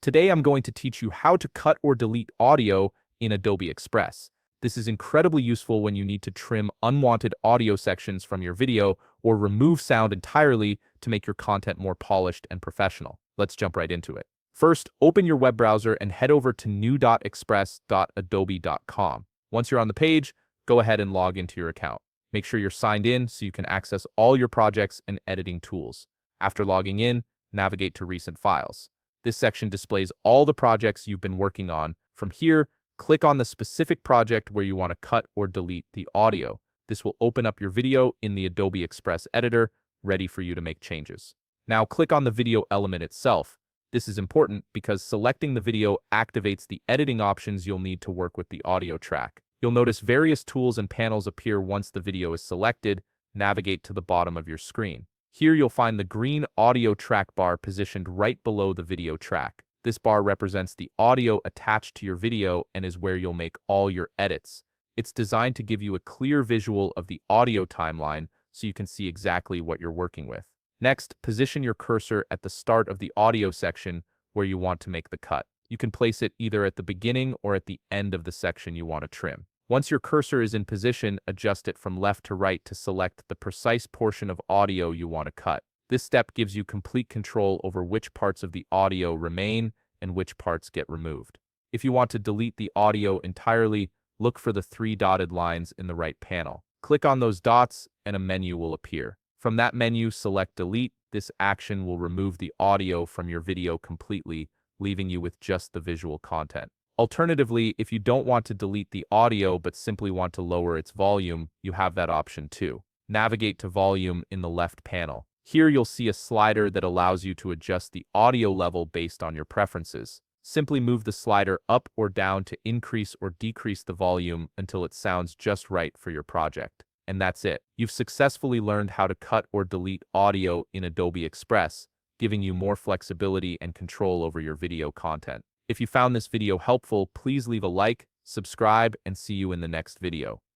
Today I'm going to teach you how to cut or delete audio in Adobe Express. This is incredibly useful when you need to trim unwanted audio sections from your video or remove sound entirely to make your content more polished and professional. Let's jump right into it. First, open your web browser and head over to new.express.adobe.com. Once you're on the page, go ahead and log into your account. Make sure you're signed in so you can access all your projects and editing tools. After logging in, navigate to Recent Files. This section displays all the projects you've been working on. From here, click on the specific project where you want to cut or delete the audio. This will open up your video in the Adobe Express editor, ready for you to make changes. Now click on the video element itself. This is important because selecting the video activates the editing options you'll need to work with the audio track. You'll notice various tools and panels appear once the video is selected. Navigate to the bottom of your screen. Here you'll find the green audio track bar positioned right below the video track. This bar represents the audio attached to your video and is where you'll make all your edits. It's designed to give you a clear visual of the audio timeline so you can see exactly what you're working with. Next, position your cursor at the start of the audio section where you want to make the cut. You can place it either at the beginning or at the end of the section you want to trim. Once your cursor is in position, adjust it from left to right to select the precise portion of audio you want to cut. This step gives you complete control over which parts of the audio remain and which parts get removed. If you want to delete the audio entirely, look for the 3 dotted lines in the right panel. Click on those dots and a menu will appear. From that menu, select Delete. This action will remove the audio from your video completely, leaving you with just the visual content. Alternatively, if you don't want to delete the audio but simply want to lower its volume, you have that option too. Navigate to Volume in the left panel. Here you'll see a slider that allows you to adjust the audio level based on your preferences. Simply move the slider up or down to increase or decrease the volume until it sounds just right for your project. And that's it. You've successfully learned how to cut or delete audio in Adobe Express, giving you more flexibility and control over your video content. If you found this video helpful, please leave a like, subscribe, and see you in the next video.